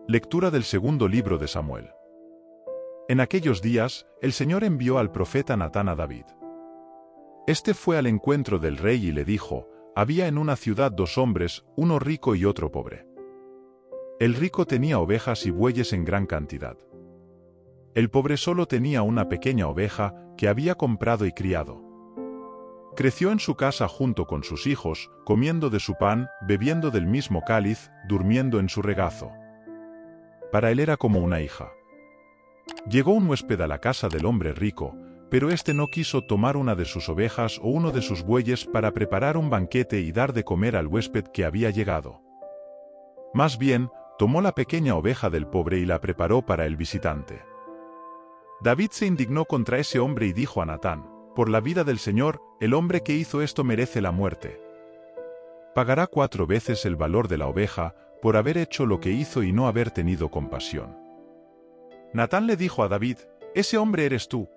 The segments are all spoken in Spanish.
Lectura del segundo libro de Samuel. En aquellos días, el Señor envió al profeta Natán a David. Este fue al encuentro del rey y le dijo: había en una ciudad dos hombres, uno rico y otro pobre. El rico tenía ovejas y bueyes en gran cantidad. El pobre solo tenía una pequeña oveja que había comprado y criado. Creció en su casa junto con sus hijos, comiendo de su pan, bebiendo del mismo cáliz, durmiendo en su regazo. Para él era como una hija. Llegó un huésped a la casa del hombre rico, pero éste no quiso tomar una de sus ovejas o uno de sus bueyes para preparar un banquete y dar de comer al huésped que había llegado. Más bien, tomó la pequeña oveja del pobre y la preparó para el visitante. David se indignó contra ese hombre y dijo a Natán: por la vida del Señor, el hombre que hizo esto merece la muerte. Pagará 4 veces el valor de la oveja por haber hecho lo que hizo y no haber tenido compasión. Natán le dijo a David: ese hombre eres tú.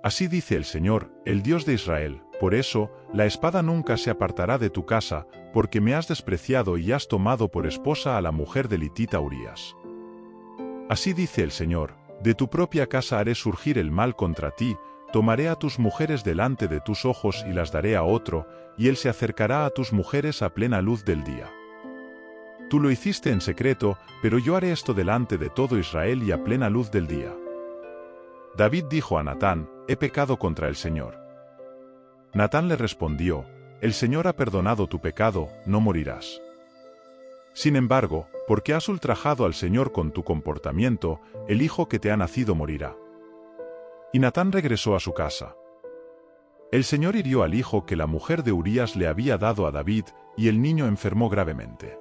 Así dice el Señor, el Dios de Israel: por eso, la espada nunca se apartará de tu casa, porque me has despreciado y has tomado por esposa a la mujer del hitita Urías. Así dice el Señor: de tu propia casa haré surgir el mal contra ti, tomaré a tus mujeres delante de tus ojos y las daré a otro, y él se acercará a tus mujeres a plena luz del día. Tú lo hiciste en secreto, pero yo haré esto delante de todo Israel y a plena luz del día. David dijo a Natán: he pecado contra el Señor. Natán le respondió: el Señor ha perdonado tu pecado, no morirás. Sin embargo, porque has ultrajado al Señor con tu comportamiento, el hijo que te ha nacido morirá. Y Natán regresó a su casa. El Señor hirió al hijo que la mujer de Urías le había dado a David, y el niño enfermó gravemente.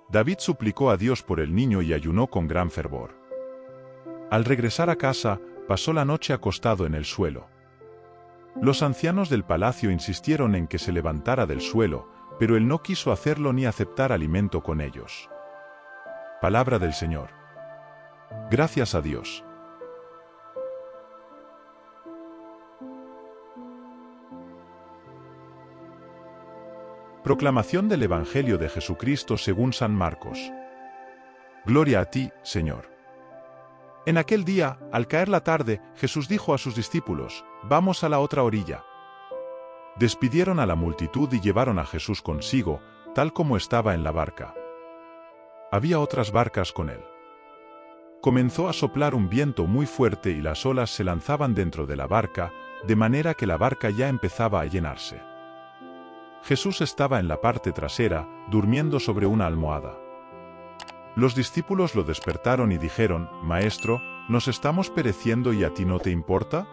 David suplicó a Dios por el niño y ayunó con gran fervor. Al regresar a casa, pasó la noche acostado en el suelo. Los ancianos del palacio insistieron en que se levantara del suelo, pero él no quiso hacerlo ni aceptar alimento con ellos. Palabra del Señor. Gracias a Dios. Proclamación del Evangelio de Jesucristo según San Marcos. Gloria a ti, Señor. En aquel día, al caer la tarde, Jesús dijo a sus discípulos: vamos a la otra orilla. Despidieron a la multitud y llevaron a Jesús consigo, tal como estaba en la barca. Había otras barcas con él. Comenzó a soplar un viento muy fuerte y las olas se lanzaban dentro de la barca, de manera que la barca ya empezaba a llenarse. Jesús estaba en la parte trasera, durmiendo sobre una almohada. Los discípulos lo despertaron y dijeron: Maestro, ¿nos estamos pereciendo y a ti no te importa?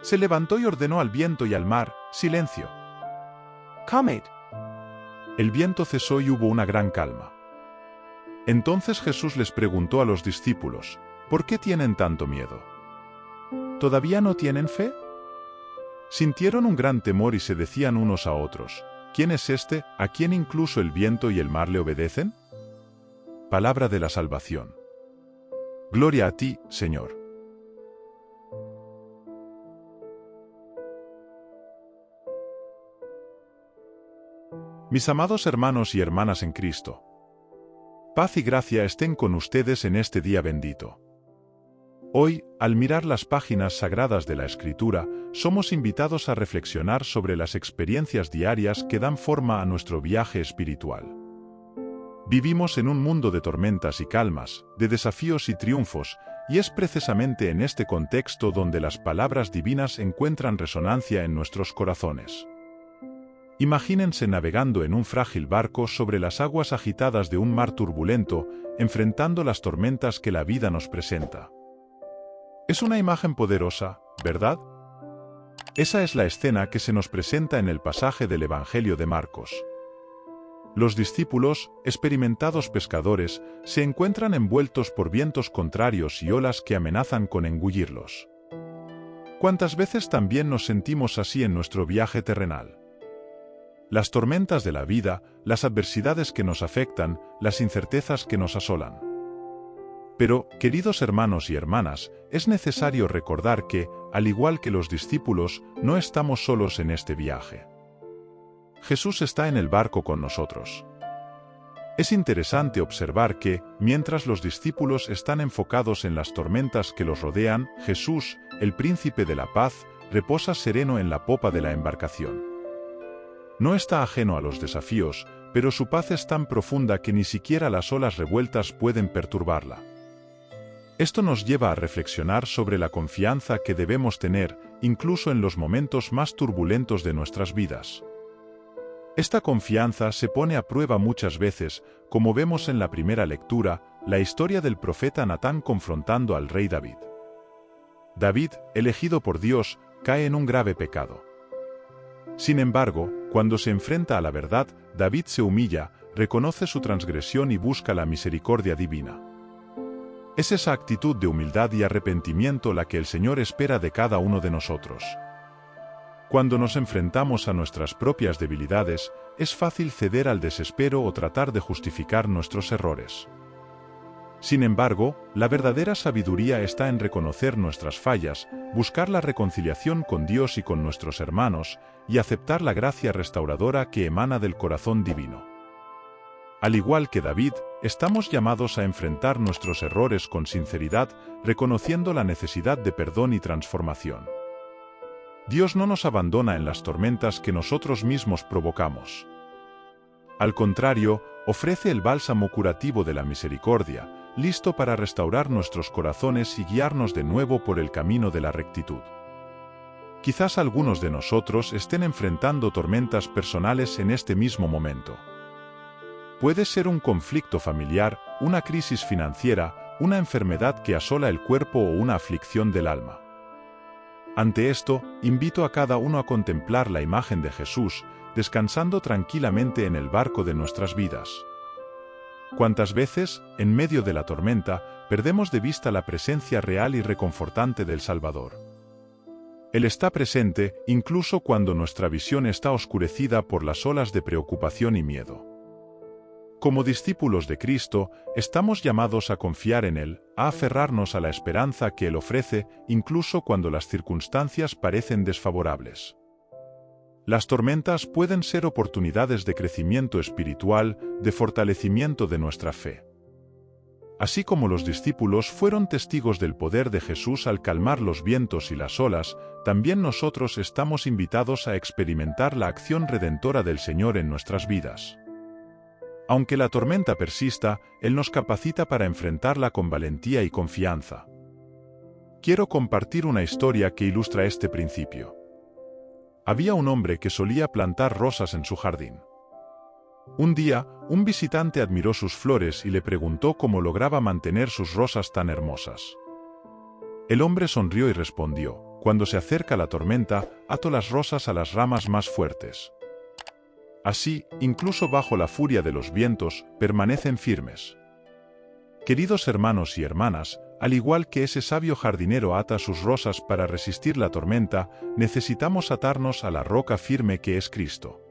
Se levantó y ordenó al viento y al mar: silencio. Calmed. El viento cesó y hubo una gran calma. Entonces Jesús les preguntó a los discípulos: ¿por qué tienen tanto miedo? ¿Todavía no tienen fe? Sintieron un gran temor y se decían unos a otros: ¿quién es este, a quien incluso el viento y el mar le obedecen? Palabra de la salvación. Gloria a ti, Señor. Mis amados hermanos y hermanas en Cristo, paz y gracia estén con ustedes en este día bendito. Hoy, al mirar las páginas sagradas de la Escritura, somos invitados a reflexionar sobre las experiencias diarias que dan forma a nuestro viaje espiritual. Vivimos en un mundo de tormentas y calmas, de desafíos y triunfos, y es precisamente en este contexto donde las palabras divinas encuentran resonancia en nuestros corazones. Imagínense navegando en un frágil barco sobre las aguas agitadas de un mar turbulento, enfrentando las tormentas que la vida nos presenta. Es una imagen poderosa, ¿verdad? Esa es la escena que se nos presenta en el pasaje del Evangelio de Marcos. Los discípulos, experimentados pescadores, se encuentran envueltos por vientos contrarios y olas que amenazan con engullirlos. ¿Cuántas veces también nos sentimos así en nuestro viaje terrenal? Las tormentas de la vida, las adversidades que nos afectan, las incertezas que nos asolan. Pero, queridos hermanos y hermanas, es necesario recordar que, al igual que los discípulos, no estamos solos en este viaje. Jesús está en el barco con nosotros. Es interesante observar que, mientras los discípulos están enfocados en las tormentas que los rodean, Jesús, el príncipe de la paz, reposa sereno en la popa de la embarcación. No está ajeno a los desafíos, pero su paz es tan profunda que ni siquiera las olas revueltas pueden perturbarla. Esto nos lleva a reflexionar sobre la confianza que debemos tener, incluso en los momentos más turbulentos de nuestras vidas. Esta confianza se pone a prueba muchas veces, como vemos en la primera lectura, la historia del profeta Natán confrontando al rey David. David, elegido por Dios, cae en un grave pecado. Sin embargo, cuando se enfrenta a la verdad, David se humilla, reconoce su transgresión y busca la misericordia divina. Es esa actitud de humildad y arrepentimiento la que el Señor espera de cada uno de nosotros. Cuando nos enfrentamos a nuestras propias debilidades, es fácil ceder al desespero o tratar de justificar nuestros errores. Sin embargo, la verdadera sabiduría está en reconocer nuestras fallas, buscar la reconciliación con Dios y con nuestros hermanos, y aceptar la gracia restauradora que emana del corazón divino. Al igual que David, estamos llamados a enfrentar nuestros errores con sinceridad, reconociendo la necesidad de perdón y transformación. Dios no nos abandona en las tormentas que nosotros mismos provocamos. Al contrario, ofrece el bálsamo curativo de la misericordia, listo para restaurar nuestros corazones y guiarnos de nuevo por el camino de la rectitud. Quizás algunos de nosotros estén enfrentando tormentas personales en este mismo momento. Puede ser un conflicto familiar, una crisis financiera, una enfermedad que asola el cuerpo o una aflicción del alma. Ante esto, invito a cada uno a contemplar la imagen de Jesús, descansando tranquilamente en el barco de nuestras vidas. ¿Cuántas veces, en medio de la tormenta, perdemos de vista la presencia real y reconfortante del Salvador? Él está presente, incluso cuando nuestra visión está oscurecida por las olas de preocupación y miedo. Como discípulos de Cristo, estamos llamados a confiar en Él, a aferrarnos a la esperanza que Él ofrece, incluso cuando las circunstancias parecen desfavorables. Las tormentas pueden ser oportunidades de crecimiento espiritual, de fortalecimiento de nuestra fe. Así como los discípulos fueron testigos del poder de Jesús al calmar los vientos y las olas, también nosotros estamos invitados a experimentar la acción redentora del Señor en nuestras vidas. Aunque la tormenta persista, Él nos capacita para enfrentarla con valentía y confianza. Quiero compartir una historia que ilustra este principio. Había un hombre que solía plantar rosas en su jardín. Un día, un visitante admiró sus flores y le preguntó cómo lograba mantener sus rosas tan hermosas. El hombre sonrió y respondió: cuando se acerca la tormenta, ato las rosas a las ramas más fuertes. Así, incluso bajo la furia de los vientos, permanecen firmes. Queridos hermanos y hermanas, al igual que ese sabio jardinero ata sus rosas para resistir la tormenta, necesitamos atarnos a la roca firme que es Cristo.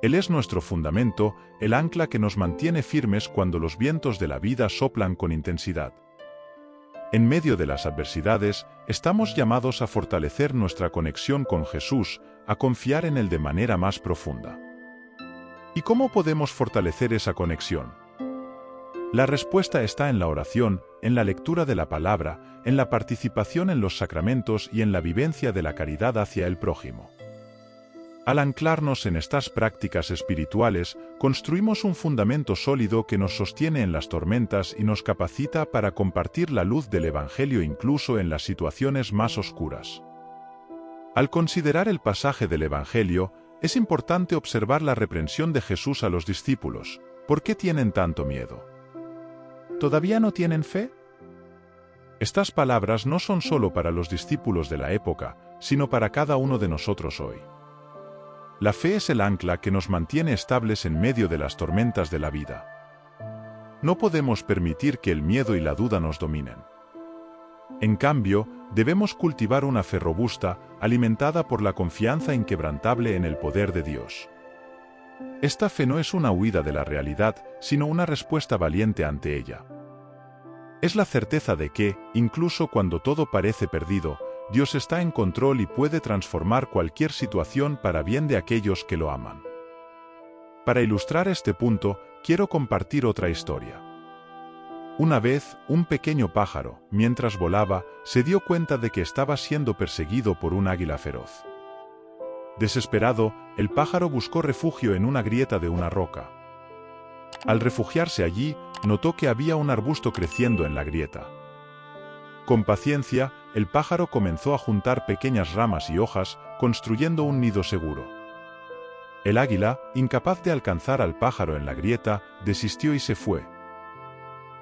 Él es nuestro fundamento, el ancla que nos mantiene firmes cuando los vientos de la vida soplan con intensidad. En medio de las adversidades, estamos llamados a fortalecer nuestra conexión con Jesús, a confiar en Él de manera más profunda. ¿Y cómo podemos fortalecer esa conexión? La respuesta está en la oración, en la lectura de la palabra, en la participación en los sacramentos y en la vivencia de la caridad hacia el prójimo. Al anclarnos en estas prácticas espirituales, construimos un fundamento sólido que nos sostiene en las tormentas y nos capacita para compartir la luz del Evangelio incluso en las situaciones más oscuras. Al considerar el pasaje del Evangelio, es importante observar la reprensión de Jesús a los discípulos. ¿Por qué tienen tanto miedo? ¿Todavía no tienen fe? Estas palabras no son solo para los discípulos de la época, sino para cada uno de nosotros hoy. La fe es el ancla que nos mantiene estables en medio de las tormentas de la vida. No podemos permitir que el miedo y la duda nos dominen. En cambio, debemos cultivar una fe robusta, alimentada por la confianza inquebrantable en el poder de Dios. Esta fe no es una huida de la realidad, sino una respuesta valiente ante ella. Es la certeza de que, incluso cuando todo parece perdido, Dios está en control y puede transformar cualquier situación para bien de aquellos que lo aman. Para ilustrar este punto, quiero compartir otra historia. Una vez, un pequeño pájaro, mientras volaba, se dio cuenta de que estaba siendo perseguido por un águila feroz. Desesperado, el pájaro buscó refugio en una grieta de una roca. Al refugiarse allí, notó que había un arbusto creciendo en la grieta. Con paciencia, el pájaro comenzó a juntar pequeñas ramas y hojas, construyendo un nido seguro. El águila, incapaz de alcanzar al pájaro en la grieta, desistió y se fue.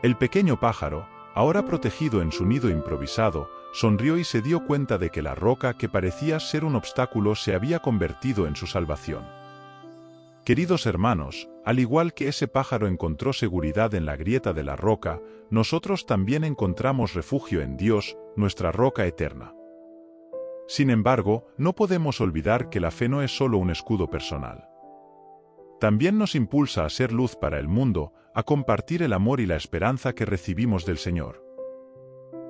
El pequeño pájaro, ahora protegido en su nido improvisado, sonrió y se dio cuenta de que la roca que parecía ser un obstáculo se había convertido en su salvación. Queridos hermanos, al igual que ese pájaro encontró seguridad en la grieta de la roca, nosotros también encontramos refugio en Dios, nuestra roca eterna. Sin embargo, no podemos olvidar que la fe no es solo un escudo personal. También nos impulsa a ser luz para el mundo, a compartir el amor y la esperanza que recibimos del Señor.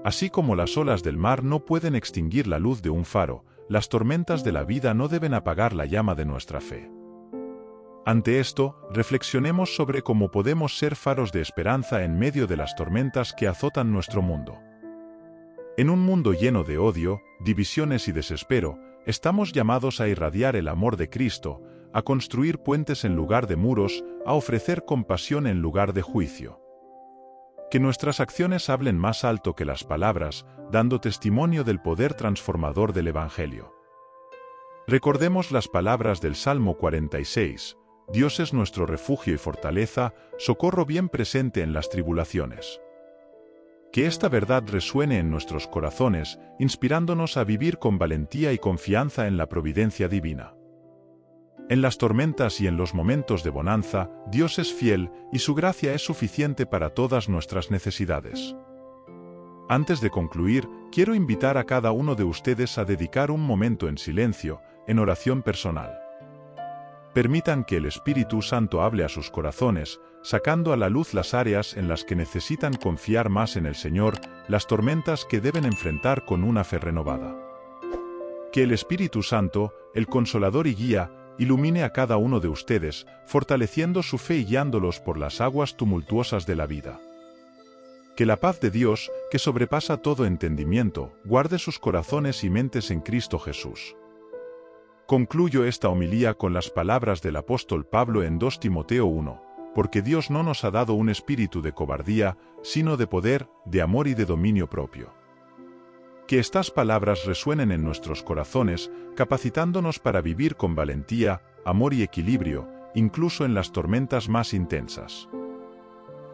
Así como las olas del mar no pueden extinguir la luz de un faro, las tormentas de la vida no deben apagar la llama de nuestra fe. Ante esto, reflexionemos sobre cómo podemos ser faros de esperanza en medio de las tormentas que azotan nuestro mundo. En un mundo lleno de odio, divisiones y desespero, estamos llamados a irradiar el amor de Cristo, a construir puentes en lugar de muros, a ofrecer compasión en lugar de juicio. Que nuestras acciones hablen más alto que las palabras, dando testimonio del poder transformador del Evangelio. Recordemos las palabras del Salmo 46, Dios es nuestro refugio y fortaleza, socorro bien presente en las tribulaciones. Que esta verdad resuene en nuestros corazones, inspirándonos a vivir con valentía y confianza en la providencia divina. En las tormentas y en los momentos de bonanza, Dios es fiel y su gracia es suficiente para todas nuestras necesidades. Antes de concluir, quiero invitar a cada uno de ustedes a dedicar un momento en silencio, en oración personal. Permitan que el Espíritu Santo hable a sus corazones, sacando a la luz las áreas en las que necesitan confiar más en el Señor, las tormentas que deben enfrentar con una fe renovada. Que el Espíritu Santo, el Consolador y Guía, ilumine a cada uno de ustedes, fortaleciendo su fe y guiándolos por las aguas tumultuosas de la vida. Que la paz de Dios, que sobrepasa todo entendimiento, guarde sus corazones y mentes en Cristo Jesús. Concluyo esta homilía con las palabras del apóstol Pablo en 2 Timoteo 1, porque Dios no nos ha dado un espíritu de cobardía, sino de poder, de amor y de dominio propio. Que estas palabras resuenen en nuestros corazones, capacitándonos para vivir con valentía, amor y equilibrio, incluso en las tormentas más intensas.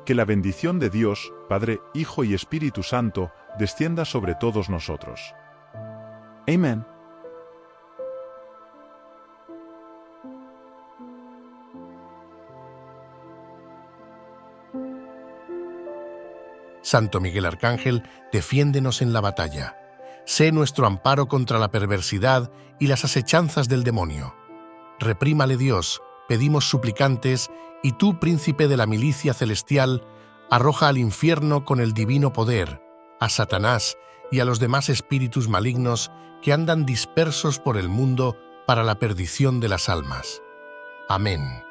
Que la bendición de Dios, Padre, Hijo y Espíritu Santo, descienda sobre todos nosotros. Amén. Santo Miguel Arcángel, defiéndenos en la batalla. Sé nuestro amparo contra la perversidad y las asechanzas del demonio. Reprímale Dios, pedimos suplicantes, y tú, príncipe de la milicia celestial, arroja al infierno con el divino poder, a Satanás y a los demás espíritus malignos que andan dispersos por el mundo para la perdición de las almas. Amén.